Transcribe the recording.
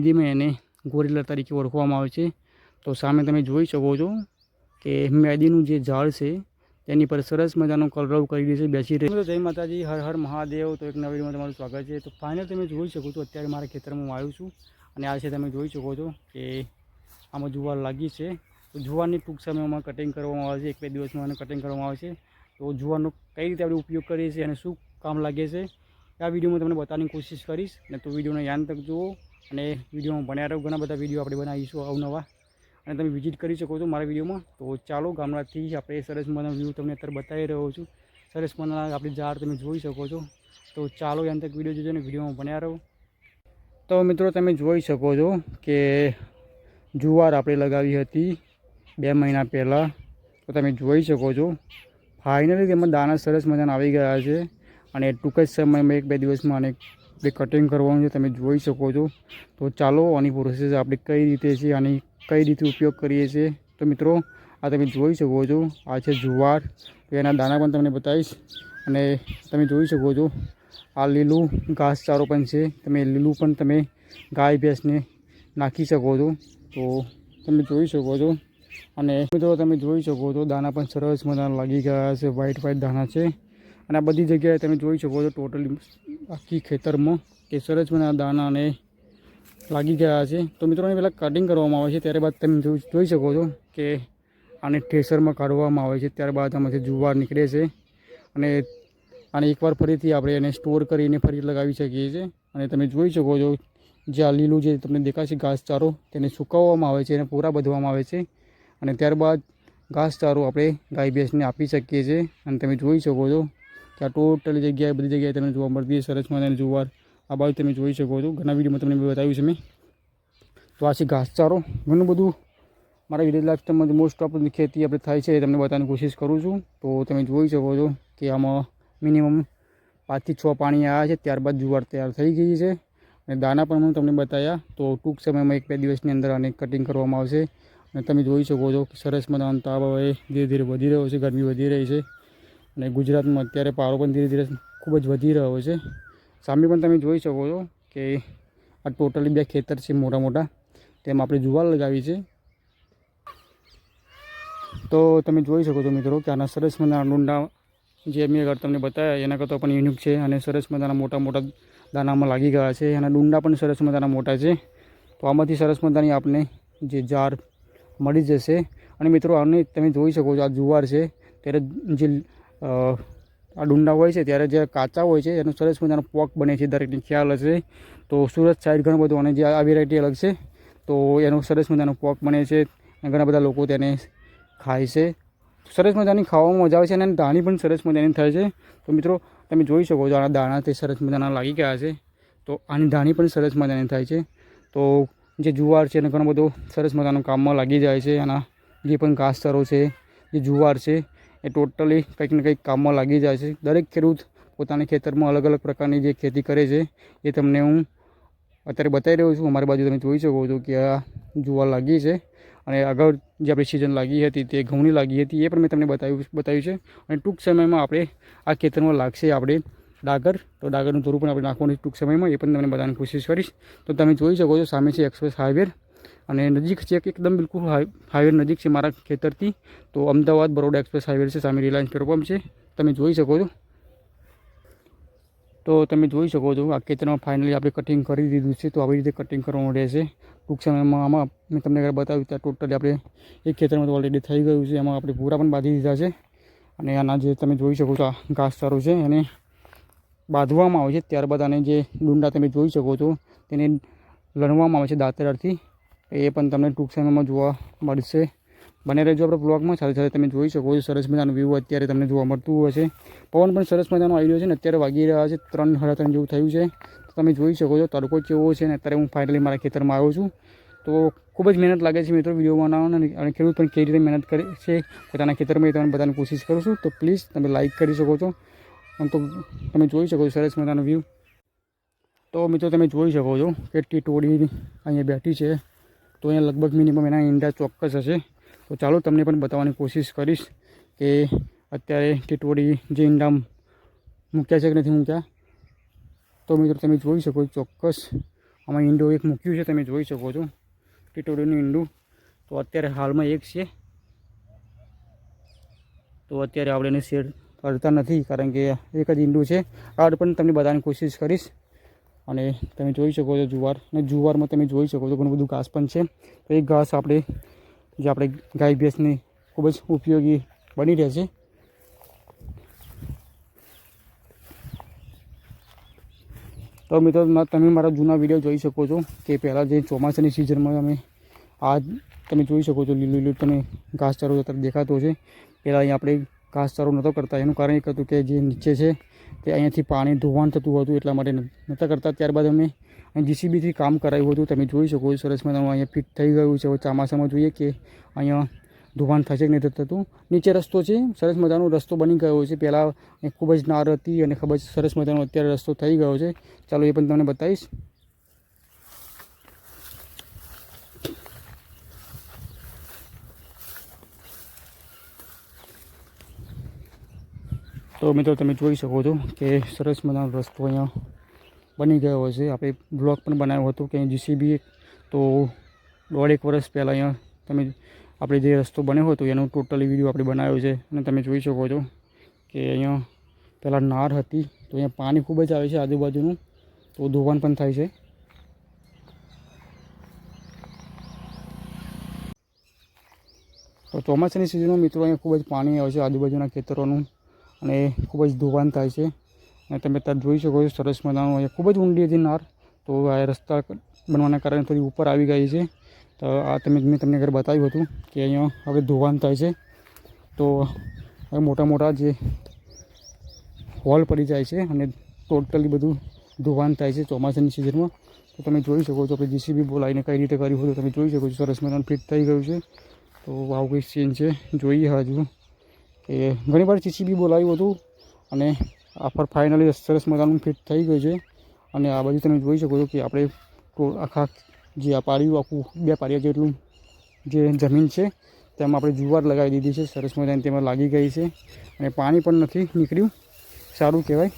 હિન્દીમાં એને ગોરીલા તરીકે ઓળખવામાં આવે છે। તો સામે તમે જોઈ શકો છો કે મેદીનું જે ઝાડ છે તેની પર સરસ મજાનો કલરવ કરી દે છે બેસી રહે। જય માતાજી, હર હર મહાદેવ। તો એક નવા વિડીયોમાં તમારું સ્વાગત છે। તો ફાઇનલ તમે જોઈ શકો છો અત્યારે મારા ખેતરમાં હું આવ્યો છું અને આ છે તમે જોઈ શકો છો કે આમાં જુવાર લાગી છે। તો જુવારની ટૂંક સમયમાં કટિંગ કરવામાં આવે છે, 1-2 દિવસમાં એને કટિંગ કરવામાં આવે છે। તો જુવારનો કઈ રીતે આપણે ઉપયોગ કરીએ છીએ અને શું કામ લાગે છે આ વિડીયોમાં તમને બતાવવાની કોશિશ કરીશ। ને તો વિડીયોને યાદ તક જુઓ અને વિડીયોમાં બન્યા રહો। ઘણા બધા વિડીયો આપણે બનાવીશું અવનવા અને તમે વિઝિટ કરી શકો છો મારા વિડીયોમાં। તો ચાલો ગામડાથી આપણે સરસ મજાનો વ્યૂ તમને અત્યારે બતાવી રહ્યો છું। સરસ મજાના આપણી ઝાડ તમે જોઈ શકો છો। તો ચાલો યાદ તક વિડીયો જોજો અને વિડીયોમાં બન્યા રહો। તો મિત્રો તમે જોઈ શકો છો કે જુવાર આપણે લગાવી હતી 2 મહિના પહેલાં। તો તમે જોઈ શકો છો ફાઇનલી તેમાં દાણા સરસ મજાના આવી ગયા છે અને ટૂંક જ સમયમાં 1-2 દિવસમાં આને કટિંગ કરવાનું છે તમે જોઈ શકો છો। તો ચાલો આની પ્રોસેસ આપણે કઈ રીતે છે, આની કઈ રીતે ઉપયોગ કરીએ છીએ। તો મિત્રો આ તમે જોઈ શકો છો આ છે જુવાર। તો એના દાણા પણ તમને બતાવીશ અને તમે જોઈ શકો છો આ લીલું ઘાસચારો પણ છે। તમે લીલું પણ તમે ગાય ભેંસને નાખી શકો છો। તો તમે જોઈ શકો છો અને મિત્રો તમે જોઈ શકો છો દાણા પણ સરસ મજાના લાગી ગયા છે, વ્હાઈટ દાણા છે। અને આ બધી જગ્યાએ તમે જોઈ શકો છો ટોટલી આખી ખેતરમાં કે સરસ મજાના દાણા અને લાગી ગયા છે। તો મિત્રોને પહેલાં કટિંગ કરવામાં આવે છે, ત્યારબાદ તમે જોઈ શકો છો કે આને થ્રેશરમાં કાઢવામાં આવે છે, ત્યારબાદ આમાંથી જુવાર નીકળે છે અને આને એકવાર ફરીથી આપણે એને સ્ટોર કરીને ફરી લગાવી શકીએ છીએ। અને તમે જોઈ શકો છો જે આ લીલું જે તમને દેખાશે ઘાસચારો તેને સુકવવામાં આવે છે અને પૂરા બધવામાં આવે છે અને ત્યારબાદ ઘાસચારો આપણે ગાય ભેંસને આપી શકીએ છીએ। અને તમે જોઈ શકો છો કે આ ટોટલી જગ્યાએ બધી જગ્યાએ તમને જોવા મળતી સરસ મજાની જુવાર આ બાજુ તમે જોઈ શકો છો। ઘણા વિડીયોમાં તમને બતાવ્યું છે મેં। તો આ છે ઘાસચારો। ઘણું બધું મારા વિલેજ લાઈફસ્ટાઈલમાં મોસ્ટ ઓફ ખેતી આપણે થાય છે એ તમને બતાવવાની કોશિશ કરું છું। તો તમે જોઈ શકો છો કે આમાં મિનિમમ 5 થી 6 પાણી આવ્યા છે, ત્યારબાદ જુવાર તૈયાર થઈ ગઈ છે અને દાણા પણ હું તમને બતાવ્યા। તો ટૂંક સમયમાં 1-2 દિવસની અંદર આને કટિંગ કરવામાં આવશે અને તમે જોઈ શકો છો કે સરસ મજાનો તાપ હવે ધીરે ધીરે વધી રહ્યો છે, ગરમી વધી રહી છે અને ગુજરાતમાં અત્યારે પારો પણ ધીરે ધીરે ખૂબ જ વધી રહ્યો છે। સામે પણ તમે જોઈ શકો છો કે આ ટોટલી 2 ખેતર છે મોટા મોટા, તેમાં આપણે જુવાર લગાવી છે। તો તમે જોઈ શકો છો મિત્રો કે આના સરસ મજાના ડુંડા જે મેં આગળ તમને બતાવ્યા એના કરતાં પણ યુનિક છે અને સરસ મજાના મોટા મોટા દાણામાં લાગી ગયા છે। અને ડુંડા પણ સરસ મજાના મોટા છે। તો આમાંથી સરસ મજાની આપણે જે ઝાડ મળી જશે। અને મિત્રો આને તમે જોઈ શકો છો આ જુવાર છે ત્યારે જે આ ડુંડા હોય છે ત્યારે જે કાચા હોય છે એનો સરસ મજાનો પોક બને છે, દરેકને ખ્યાલ હશે। તો સુરત સાઈડ ઘણું બધું અને જે આ વેરાયટી અલગ છે તો એનો સરસ મજાનો પોક બને છે અને ઘણા બધા લોકો તેને ખાય છે। સરસ મજાની ખાવામાં મજા આવે છે અને દાણી પણ સરસ મજાની થાય છે। તો મિત્રો તમે જોઈ શકો છો આના દાણા તે સરસ મજાના લાગી ગયા છે। તો આની દાણી પણ સરસ મજાની થાય છે। તો જે જુવાર છે એને ઘણો બધો સરસ મજાનું કામમાં લાગી જાય છે। આના જે પણ ઘાસચારો છે, જે જુવાર છે એ ટોટલી કંઈક ને કંઈક કામમાં લાગી જાય છે। દરેક ખેડૂત પોતાના ખેતરમાં અલગ અલગ પ્રકારની જે ખેતી કરે છે એ તમને હું અત્યારે બતાવી રહ્યો છું। અમારી બાજુ તમે જોઈ શકો છો કે આ જુવાર લાગી છે અને આગળ જે આપણી સિઝન લાગી હતી તે ઘઉંની લાગી હતી એ પણ મેં તમને બતાવ્યું છે। અને ટૂંક સમયમાં આપણે આ ખેતરમાં લાગશે આપણે ડાગર। તો ડાગરનું થોડું પણ આપણે નાખવાનું ટૂંક સમયમાં એ પણ તમને બતાવવાની કોશિશ કરીશ। તો તમે જોઈ શકો છો સામે છે એક્સપ્રેસ હાઈવે અને નજીક છે એકદમ બિલકુલ હાઈવે નજીક છે મારા ખેતરથી। તો અમદાવાદ બરોડા એક્સપ્રેસ હાઈવે છે, સામે રિલાયન્સ પેટ્રોલ પંપ છે તમે જોઈ શકો છો। તો તમે જોઈ શકો છો આ ખેતરમાં ફાઇનલી આપણે કટિંગ કરી દીધું છે। તો આવી રીતે કટિંગ કરવાનું રહેશે ટૂંક સમયમાં। આમાં મેં તમને આગળ બતાવ્યું ત્યાં ટોટલી આપણે એક ખેતરમાં તો ઓલરેડી થઈ ગયું છે, એમાં આપણે પૂરા પણ બાંધી દીધા છે। અને આના જે તમે જોઈ શકો છો આ ઘાસચારો છે એને બાંધવામાં આવે છે, ત્યારબાદ આને જે ડુંડા તમે જોઈ શકો છો તેને લણવામાં આવે છે દાંતરથી। એ પણ તમને ટૂંક સમયમાં જોવા મળશે। બને રહેજો આપણે બ્લોગમાં। સાથે સાથે તમે જોઈ શકો છો સરસ મજાનું વ્યૂ અત્યારે તમને જોવા મળતું હશે। પવન પણ સરસ મજાનો આવી રહ્યો છે ને અત્યારે વાગી રહ્યા છે 3-3:30 જેવું થયું છે। તો તમે જોઈ શકો છો તડકો કેવો છે ને અત્યારે હું ફાઇનલી મારા ખેતરમાં આવ્યો છું। તો ખૂબ જ મહેનત લાગે છે મિત્રો વિડીયો બનાવવાની અને ખેડૂત પણ કેવી રીતે મહેનત કરે છે પોતાના ખેતરમાં એ તમને બધાની કોશિશ કરું છું। તો પ્લીઝ તમે લાઇક કરી શકો છો। તો તમે જોઈ શકો છો સરસ મજાનો વ્યૂ। તો મિત્રો તમે જોઈ શકો છો કે ટીટોડી અહીંયા બેઠી છે। તો અહીંયા લગભગ મિનિમમ એના ઈંડા ચોક્કસ હશે। તો ચાલો તમને પણ બતાવવાની કોશિશ કરીશ કે અત્યારે ટીટોડી જે ઈંડા મૂક્યા છે કે નથી મૂક્યા। તો મિત્રો તમે જોઈ શકો ચોક્કસ આમાં ઈંડો એક મૂક્યું છે, તમે જોઈ શકો છો ટીટોડીનું ઈંડું. તો અત્યારે હાલમાં એક છે, તો અત્યારે આપણે એને શેર કરતા નથી કારણ કે એક જ ઈંડું છે. આગળ પણ તમને બધાની કોશિશ કરીશ. અને તમે જોઈ શકો છો જુવાર, અને જુવારમાં તમે જોઈ શકો છો ઘણું બધું ઘાસ પણ છે. તો એ ઘાસ આપણે ગાય ભેંસને ખૂબ જ ઉપયોગી બની રહે છે. તો મિત્રો તમે મારા જૂના વિડીયો જોઈ શકો છો કે પહેલાં જે ચોમાસાની સિઝનમાં તમે જોઈ શકો છો લીલું તમે ઘાસચારો અત્યારે દેખાતો છે. પહેલાં અહીંયા આપણે ઘાસચારો નહોતો કરતા, એનું કારણ એક હતું કે જે નીચે છે તે અહીંયાથી પાણી ધોવાણ થતું હતું, એટલા માટે નહોતા કરતા. ત્યારબાદ અમે જીસીબીથી કામ કરાવ્યું હતું. તમે જોઈ શકો છો સરસ મજાનું અહીંયા ફિટ થઈ ગયું છે. હવે ચોમાસામાં જોઈએ કે અહીંયા ધોવાણ થશે કે નહીં થતું. નીચે રસ્તો છે, સરસ મજાનો રસ્તો બની ગયો છે. પહેલાં ખૂબ જ નાર હતી અને ખૂબ જ સરસ મજાનો અત્યારે રસ્તો થઈ ગયો છે. ચાલો એ પણ તમને બતાવીશ. તો મિત્રો તમે જોઈ શકો છો કે સરસ મજાનો રસ્તો અહીંયા બની ગયો છે. આપણે બ્લોગ પણ બનાવ્યો હતો કે જીસીબી તો 1.5 વર્ષ પહેલાં અહીંયા આપણે જે રસ્તો બન્યો હતો એનો ટોટલી વિડીયો આપણે બનાવ્યો છે. અને તમે જોઈ શકો છો કે અહીંયા પહેલાં નાર હતી, તો અહીંયા પાણી ખૂબ જ આવે છે આજુબાજુનું, તો ધોવાણ પણ થાય છે. તો ચોમાસાની સિઝનમાં મિત્રો અહીંયા ખૂબ જ પાણી આવે છે આજુબાજુના ખેતરોનું, અને ખૂબ જ ધોવાણ થાય છે. અને તમે ત્યાં જોઈ શકો છો સરસ મજાનું અહીંયા ખૂબ જ ઊંડી હતી નાર, તો આ રસ્તા બનવાના કારણે થોડી ઉપર આવી ગઈ છે. તો આ મેં તમને ઘરે બતાવ્યું હતું કે અહીંયા હવે ધોવાણ થાય છે. તો હવે મોટા મોટા જે હોલ પડી જાય છે અને ટોટલી બધું ધોવાણ થાય છે ચોમાસાની સિઝનમાં. તો તમે જોઈ શકો છો આપણે જીસીબી બોલાવીને કઈ રીતે કર્યું હતું, તમે જોઈ શકો છો સરસ મજાનું ફિટ થઈ ગયું છે. તો આવું કંઈ સીન છે, જોઈએ હજુ કે ઘણી વાર જીસીબી બોલાવ્યું હતું અને આ ફાઇનલી સરસ મજાનું ફિટ થઈ ગયું છે. અને આ બાજુ તમે જોઈ શકો છો કે આપણે આખા જે આ પાળિયું આખું 2 પાળિયા જેટલું જે જમીન છે તેમાં આપણે જુવાર લગાવી દીધી છે. સરસ મજાની તેમાં લાગી ગઈ છે અને પાણી પણ નથી નીકળ્યું, સારું કહેવાય.